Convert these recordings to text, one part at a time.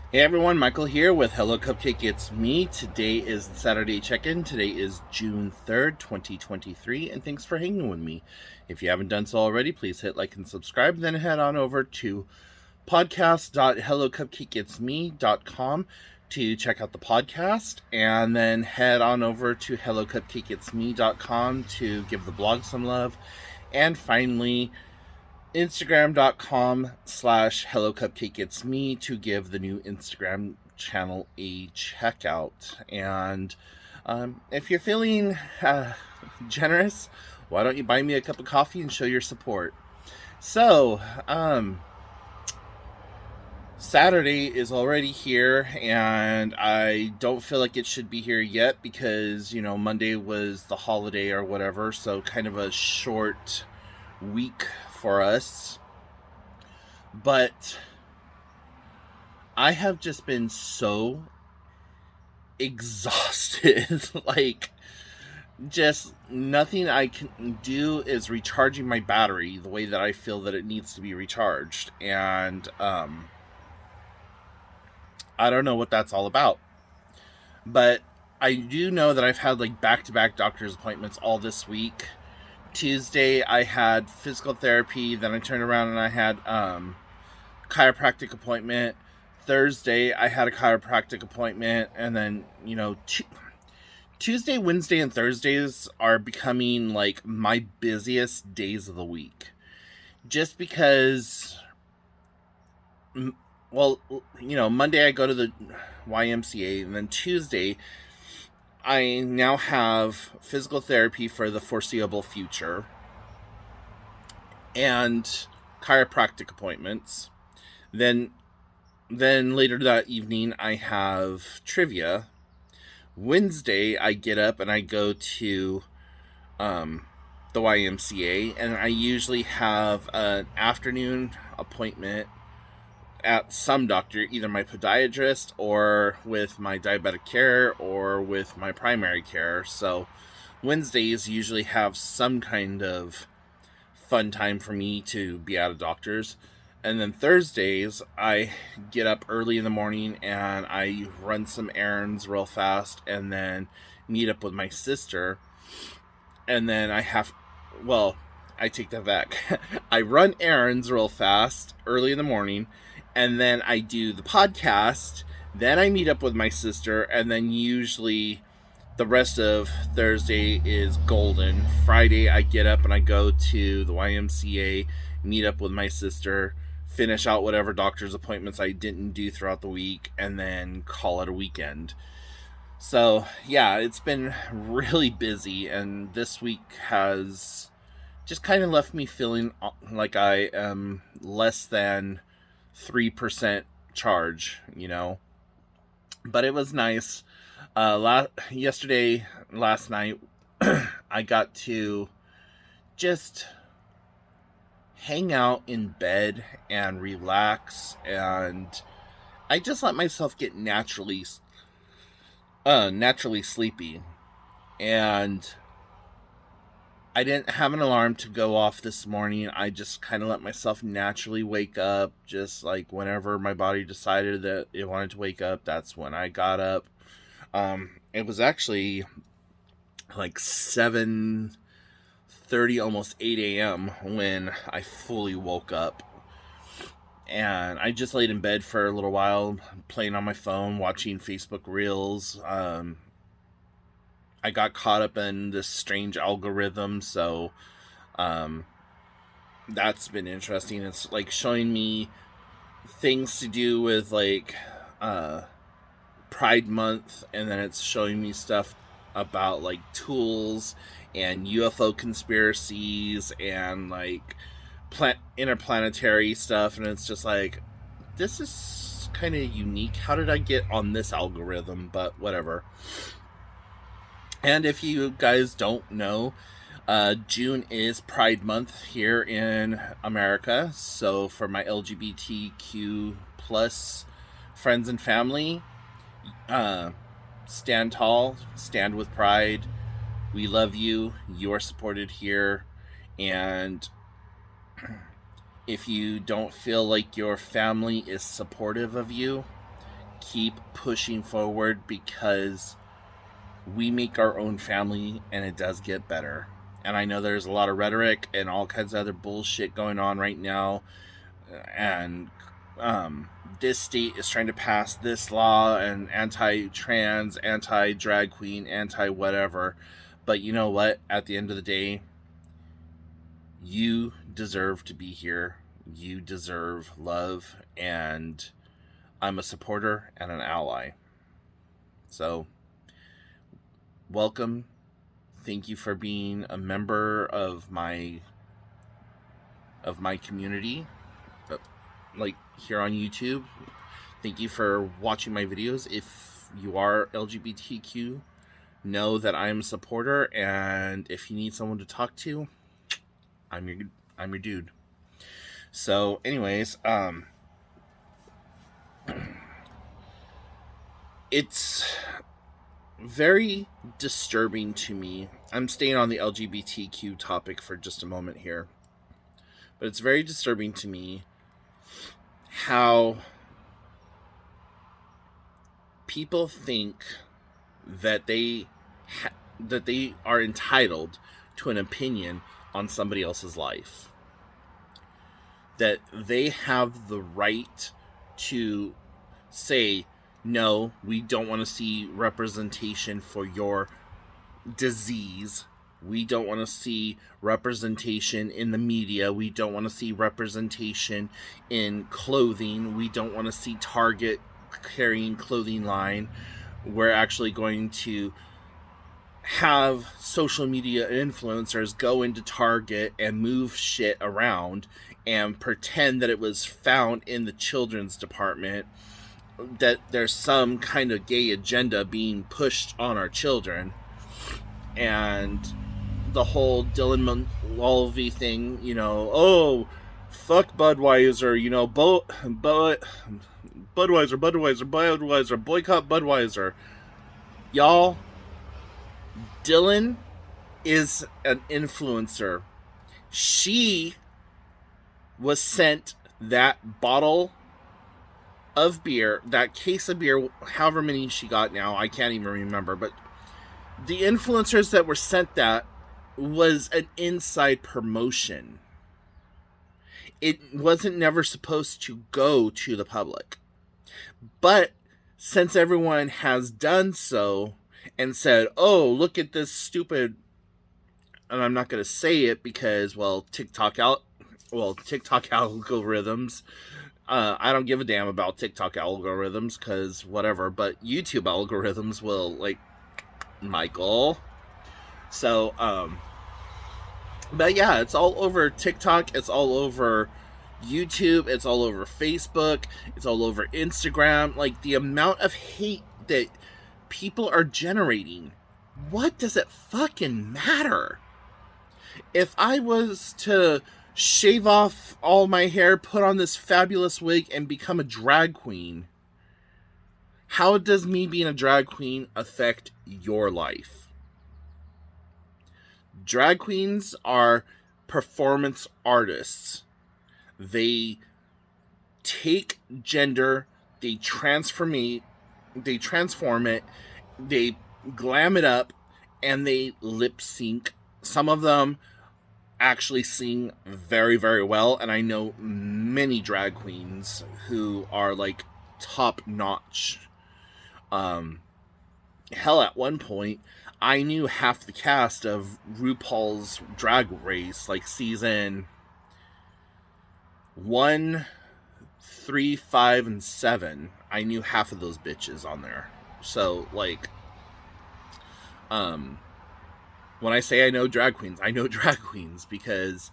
Hey everyone, Michael here with Hello Cupcake, it's me. Today is the Saturday check-in. Today is June 3rd, 2023, and thanks for hanging with me. If you haven't done so already, please hit like and subscribe, then head on over to podcast.hellocupcakeitsme.com to check out the podcast, and then head on over to hellocupcakeitsme.com to give the blog some love, and finally Instagram.com/HelloCupcakeIt'sMe to give the new Instagram channel a checkout. And if you're feeling generous, why don't you buy me a cup of coffee and show your support? So, Saturday is already here, and I don't feel like it should be here yet because, Monday was the holiday or whatever, so kind of a short week for us. But I have just been so exhausted. Like, just nothing I can do is recharging my battery the way that I feel that it needs to be recharged. And I don't know what that's all about. But I do know that I've had like back to back doctor's appointments all this week. Tuesday, I had physical therapy. Then I turned around and I had chiropractic appointment. Thursday, I had a chiropractic appointment, and then Tuesday, Wednesday, and Thursdays are becoming like my busiest days of the week, just because. Well, Monday I go to the YMCA, and then Tuesday I now have physical therapy for the foreseeable future and chiropractic appointments. Then later that evening, I have trivia. Wednesday, I get up and I go to the YMCA, and I usually have an afternoon appointment at some doctor, either my podiatrist or with my diabetic care or with my primary care. So Wednesdays usually have some kind of fun time for me to be at a doctor's. And then Thursdays, I get up early in the morning and I run some errands real fast and then meet up with my sister. And then I take that back. I run errands real fast early in the morning, and then I do the podcast. Then I meet up with my sister, and then usually the rest of Thursday is golden. Friday, I get up and I go to the YMCA, meet up with my sister, finish out whatever doctor's appointments I didn't do throughout the week, and then call it a weekend. So, yeah, it's been really busy, and this week has just kind of left me feeling like I am less than 3% charge, But it was nice. Last night, I got to just hang out in bed and relax, and I just let myself get naturally sleepy, and I didn't have an alarm to go off this morning. I just kind of let myself naturally wake up, just like whenever my body decided that it wanted to wake up, that's when I got up. It was actually like 7:30, almost 8 a.m. when I fully woke up. And I just laid in bed for a little while, playing on my phone, watching Facebook Reels. I got caught up in this strange algorithm, so um, that's been interesting. It's like showing me things to do with like Pride Month, and then it's showing me stuff about like tools and UFO conspiracies and like interplanetary stuff, and it's just like, this is kind of unique. How did I get on this algorithm? But whatever. And if you guys don't know, June is Pride Month here in America. So for my LGBTQ plus friends and family, stand tall, stand with pride. We love you. You are supported here. And if you don't feel like your family is supportive of you, keep pushing forward, because we make our own family and it does get better. And I know there's a lot of rhetoric and all kinds of other bullshit going on right now. And this state is trying to pass this law, and anti-trans, anti-drag queen, anti-whatever. But you know what? At the end of the day, you deserve to be here. You deserve love. And I'm a supporter and an ally. So, welcome. Thank you for being a member of my community, like here on YouTube. Thank you for watching my videos. If you are LGBTQ, know that I am a supporter, and if you need someone to talk to, I'm your dude. So, anyways, it's very disturbing to me. I'm staying on the LGBTQ topic for just a moment here. But it's very disturbing to me how people think that they are entitled to an opinion on somebody else's life. That they have the right to say, no, we don't want to see representation for your disease. We don't want to see representation in the media. We don't want to see representation in clothing. We don't want to see Target carrying clothing line. We're actually going to have social media influencers go into Target and move shit around and pretend that it was found in the children's department, that there's some kind of gay agenda being pushed on our children. And the whole Dylan Mulvey thing, oh, fuck Budweiser, Budweiser, boycott Budweiser. Y'all, Dylan is an influencer. She was sent that bottle of beer, that case of beer, however many she got now, I can't even remember, but the influencers that were sent that was an inside promotion. It wasn't never supposed to go to the public. But since everyone has done so and said, oh, look at this stupid, and I'm not going to say it because, TikTok algorithms. I don't give a damn about TikTok algorithms because whatever, but YouTube algorithms will, Michael. So, but yeah, it's all over TikTok, it's all over YouTube, it's all over Facebook, it's all over Instagram. The amount of hate that people are generating, what does it fucking matter? If I was to shave off all my hair, put on this fabulous wig, and become a drag queen, how does me being a drag queen affect your life? Drag queens are performance artists. They take gender, they transform it, they glam it up, and they lip sync. Some of them actually sing very, very well, and I know many drag queens who are top notch. Hell, at one point I knew half the cast of RuPaul's Drag Race, season 1, 3, 5, and 7. I knew half of those bitches on there. So when I say I know drag queens because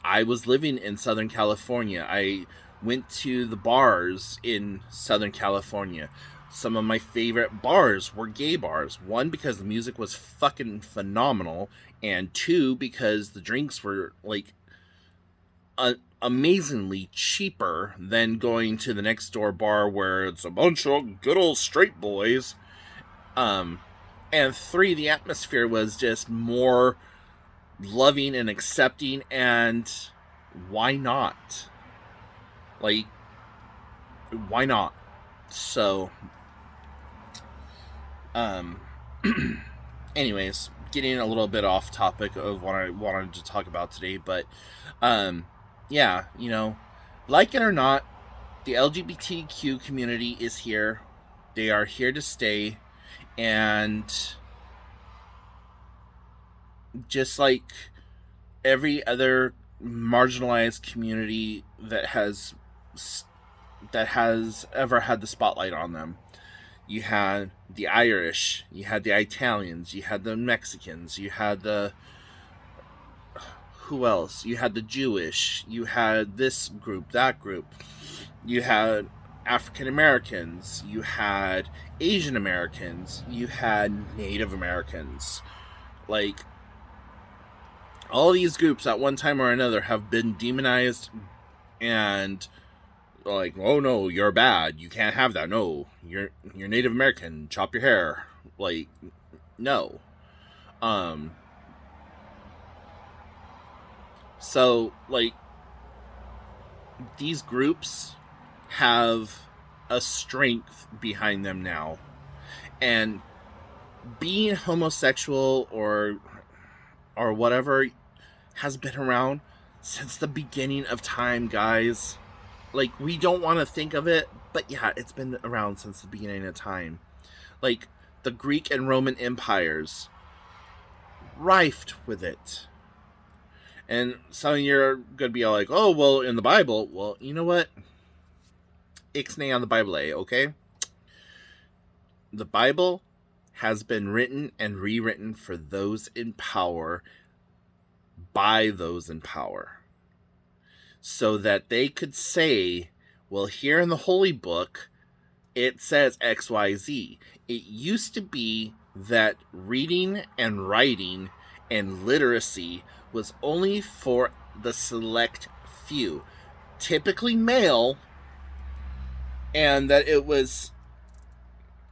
I was living in Southern California. I went to the bars in Southern California. Some of my favorite bars were gay bars. 1, because the music was fucking phenomenal, and 2, because the drinks were amazingly cheaper than going to the next door bar where it's a bunch of good old straight boys. And 3, the atmosphere was just more loving and accepting, and why not? Why not? So, Um, anyways, getting a little bit off topic of what I wanted to talk about today, but um, yeah, like it or not, the LGBTQ community is here. They are here to stay, and just like every other marginalized community that has ever had the spotlight on them. You had the Irish, you had the Italians, you had the Mexicans, you had the who else? You had the Jewish, you had this group, that group. You had African Americans, you had Asian Americans, you had Native Americans. Like, all these groups at one time or another have been demonized and like, oh no, you're bad, you can't have that, no, you're Native American, chop your hair. Like, no. um so like, these groups have a strength behind them now, and being homosexual or whatever has been around since the beginning of time, guys. Like, we don't want to think of it, but yeah, it's been around since the beginning of time. Like, the Greek and Roman empires, rife with it. And some of you are going to be like, oh, well, in the Bible. Well, you know what? Ixnay on the Bible, okay? The Bible has been written and rewritten for those in power, by those in power, so that they could say, well, here in the Holy Book, it says XYZ. It used to be that reading and writing and literacy was only for the select few, typically male, and that it was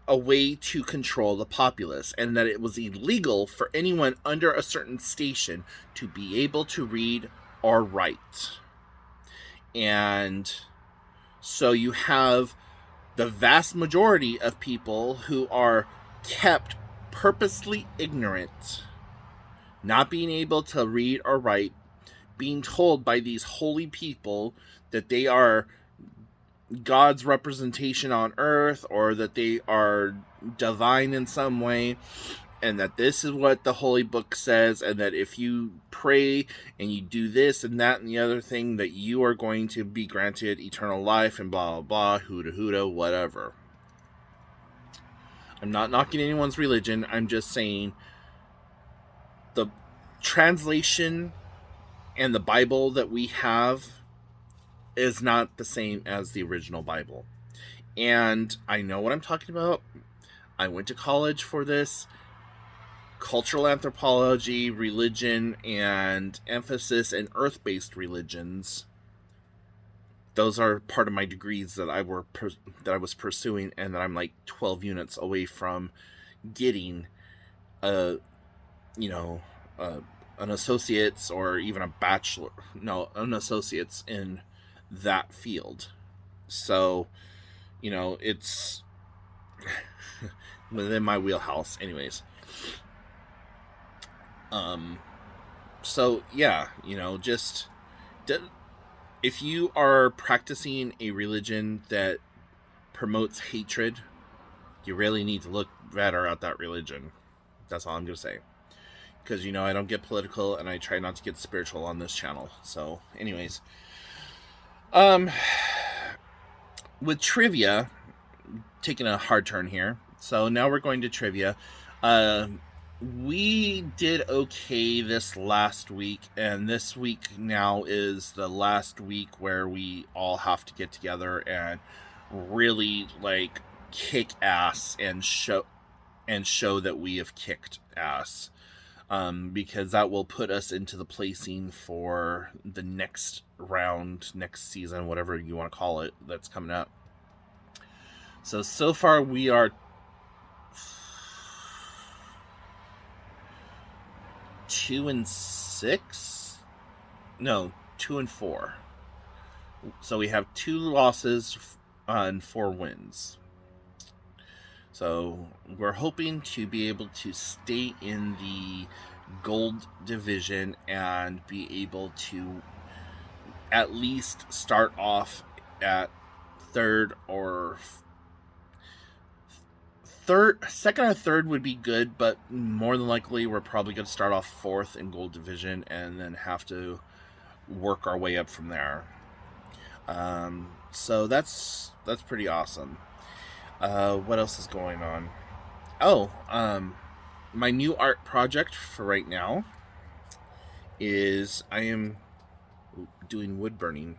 a way to control the populace, and that it was illegal for anyone under a certain station to be able to read or write. And so you have the vast majority of people who are kept purposely ignorant, not being able to read or write, being told by these holy people that they are God's representation on earth, or that they are divine in some way, and that this is what the Holy Book says, and that if you pray and you do this and that and the other thing, that you are going to be granted eternal life, and blah blah blah, huda huda, whatever. I'm not knocking anyone's religion. I'm just saying the translation and the Bible that we have is not the same as the original Bible. And I know what I'm talking about. I went to college for this. Cultural anthropology, religion, and emphasis in earth-based religions. Those are part of my degrees that I was pursuing, and that I'm like 12 units away from getting an associate's, or even a bachelor. No, an associate's in that field. So, it's within my wheelhouse, anyways. So yeah, just if you are practicing a religion that promotes hatred, you really need to look better at that religion. That's all I'm gonna say. Because I don't get political, and I try not to get spiritual on this channel. So, anyways, with trivia, taking a hard turn here. So now we're going to trivia. We did okay this last week, and this week now is the last week where we all have to get together and really like kick ass and show that we have kicked ass, because that will put us into the placing for the next round, next season, whatever you want to call it, that's coming up. So far we are 2-6. No, 2-4. So we have 2 losses and 4 wins. So we're hoping to be able to stay in the gold division and be able to at least start off at third or second or third would be good, but more than likely we're probably going to start off fourth in gold division and then have to work our way up from there. So that's pretty awesome. What else is going on? Oh, my new art project for right now is I am doing wood burning,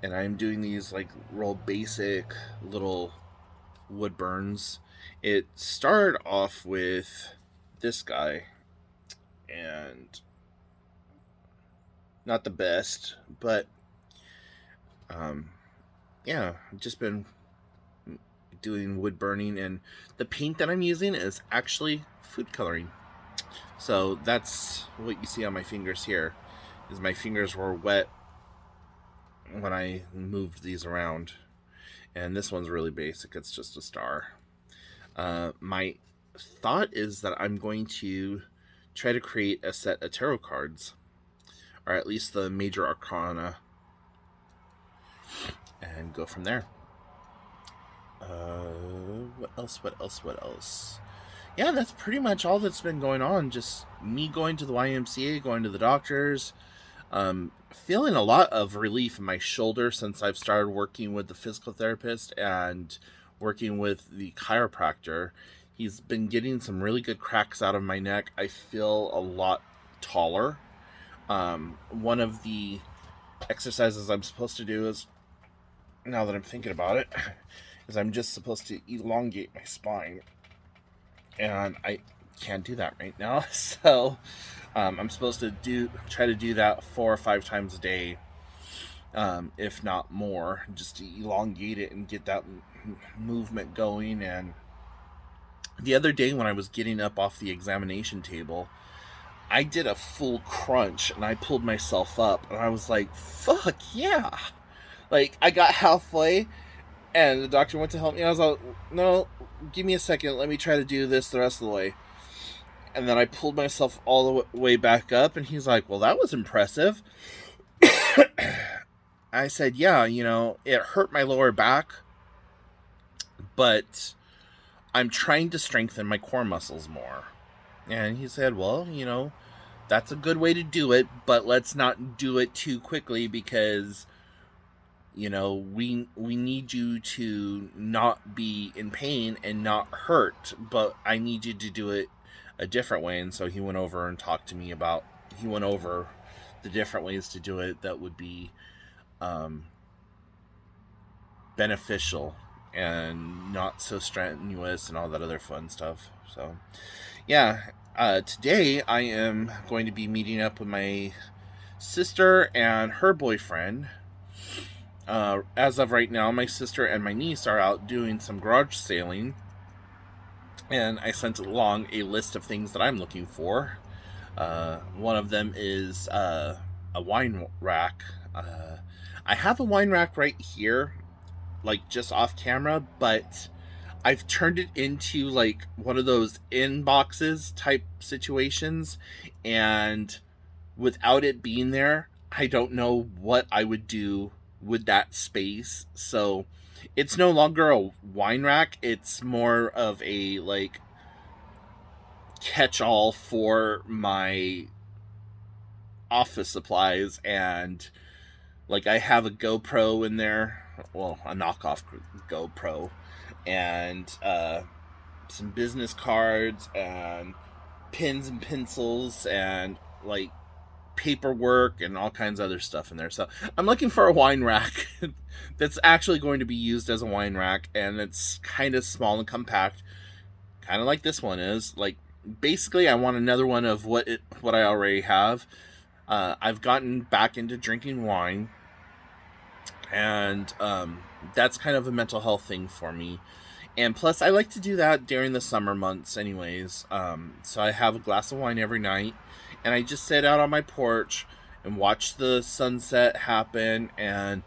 and I'm doing these like real basic little wood burns. It started off with this guy, and not the best, but yeah, I've just been doing wood burning, and the paint that I'm using is actually food coloring. So that's what you see on my fingers here, is my fingers were wet when I moved these around. And this one's really basic, it's just a star. My thought is that I'm going to try to create a set of tarot cards, or at least the major arcana, and go from there. What else? Yeah, that's pretty much all that's been going on. Just me going to the YMCA, going to the doctors, feeling a lot of relief in my shoulder since I've started working with the physical therapist and working with the chiropractor. He's been getting some really good cracks out of my neck. I feel a lot taller. One of the exercises I'm supposed to do is, now that I'm thinking about it, is I'm just supposed to elongate my spine. And I can't do that right now. So I'm supposed to try to do that 4 or 5 times a day, if not more, just to elongate it and get that movement going. And the other day when I was getting up off the examination table, I did a full crunch and I pulled myself up, and I was like, fuck yeah. Like, I got halfway and the doctor went to help me. I was like, no, give me a second. Let me try to do this the rest of the way. And then I pulled myself all the way back up, and he's like, well, that was impressive. I said, yeah, it hurt my lower back, but I'm trying to strengthen my core muscles more. And he said, well, that's a good way to do it, but let's not do it too quickly, because we need you to not be in pain and not hurt, but I need you to do it a different way. And so he went over and talked to me about, he went over the different ways to do it that would be beneficial and not so strenuous and all that other fun stuff. So yeah, today I am going to be meeting up with my sister and her boyfriend. As of right now, my sister and my niece are out doing some garage sailing, and I sent along a list of things that I'm looking for. One of them is a wine rack. I have a wine rack right here, like just off camera, but I've turned it into like one of those in boxes type situations, and without it being there, I don't know what I would do with that space. So it's no longer a wine rack, it's more of a like catch-all for my office supplies. And like, I have a GoPro in there, well, a knockoff GoPro, and some business cards and pens and pencils and like paperwork and all kinds of other stuff in there. So I'm looking for a wine rack that's actually going to be used as a wine rack, and it's kind of small and compact, kind of like this one is. Like, basically I want another one of what I already have. I've gotten back into drinking wine, and that's kind of a mental health thing for me. And plus, I like to do that during the summer months anyways. So I have a glass of wine every night, and I just sit out on my porch and watch the sunset happen and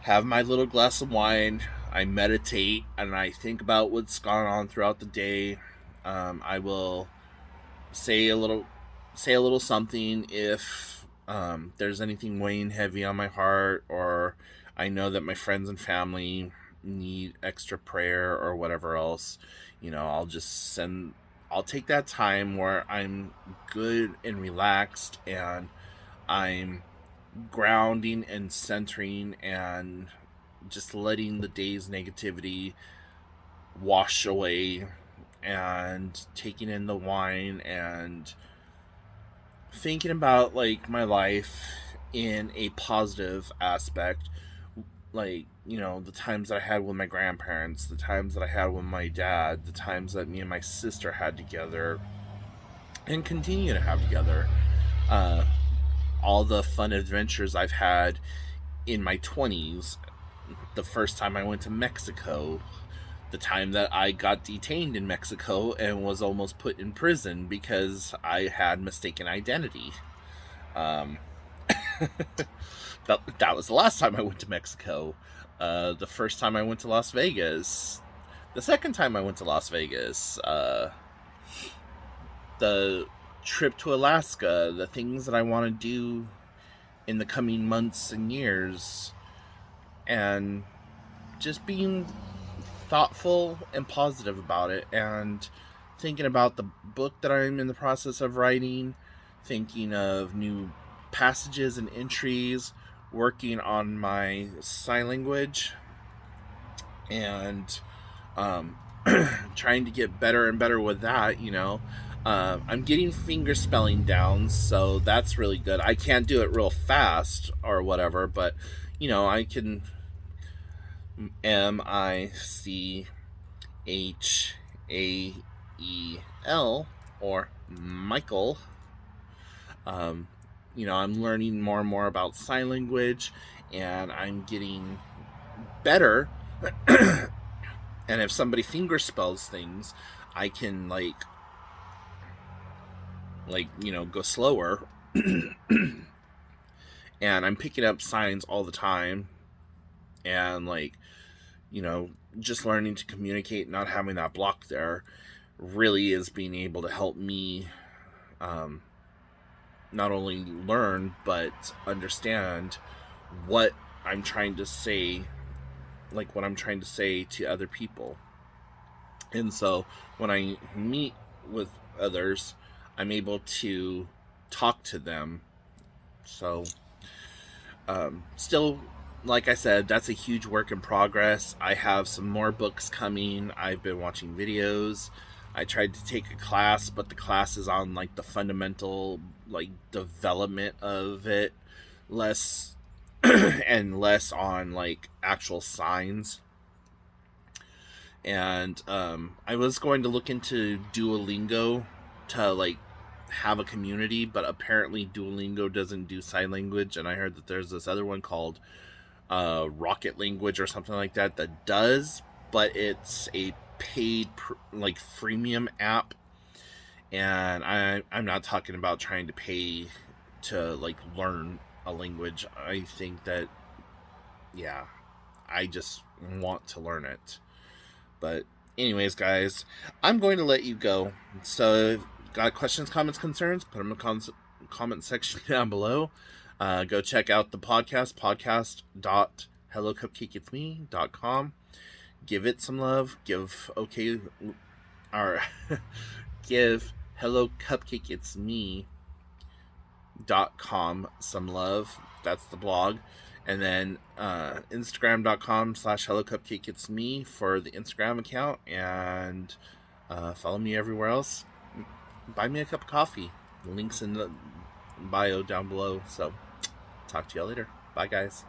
have my little glass of wine. I meditate and I think about what's gone on throughout the day. I will say a little something if there's anything weighing heavy on my heart, or I know that my friends and family need extra prayer or whatever else. I'll take that time where I'm good and relaxed, and I'm grounding and centering and just letting the day's negativity wash away, and taking in the wine and thinking about like my life in a positive aspect, like, the times that I had with my grandparents, the times that I had with my dad, the times that me and my sister had together and continue to have together, uh, all the fun adventures I've had in my 20s, the first time I went to Mexico, the time that I got detained in Mexico and was almost put in prison because I had mistaken identity. Um, that was the last time I went to Mexico. The first time I went to Las Vegas. The second time I went to Las Vegas. The trip to Alaska. The things that I want to do in the coming months and years. And just being thoughtful and positive about it, and thinking about the book that I'm in the process of writing, thinking of new passages and entries, working on my sign language, and trying to get better and better with that. I'm getting finger spelling down, so that's really good. I can't do it real fast or whatever, but I can Michael, or Michael. I'm learning more and more about sign language, and I'm getting better. And if somebody finger spells things, I can go slower. And I'm picking up signs all the time, and just learning to communicate, not having that block there, really is being able to help me not only learn but understand what I'm trying to say, what I'm trying to say to other people. And so when I meet with others, I'm able to talk to them. So still, like I said, that's a huge work in progress. I have some more books coming. I've been watching videos. I tried to take a class, but the class is on the fundamental development of it, less and less on actual signs. And I was going to look into Duolingo to have a community, but apparently Duolingo doesn't do sign language, and I heard that there's this other one called Rocket Language or something like that does, but it's a paid freemium app, and I'm not talking about trying to pay to learn a language. I think that, yeah, I just want to learn it. But anyways, guys, I'm going to let you go. So if you've got questions, comments, concerns, put them in the comment section down below. Go check out the podcast.hellocupcakeitsme.com. Give it some love. Give hellocupcakeitsme.com some love. That's the blog. And then Instagram.com/hellocupcakeitsme for the Instagram account. And follow me everywhere else. Buy me a cup of coffee. Links in the bio down below. So talk to y'all later. Bye, guys.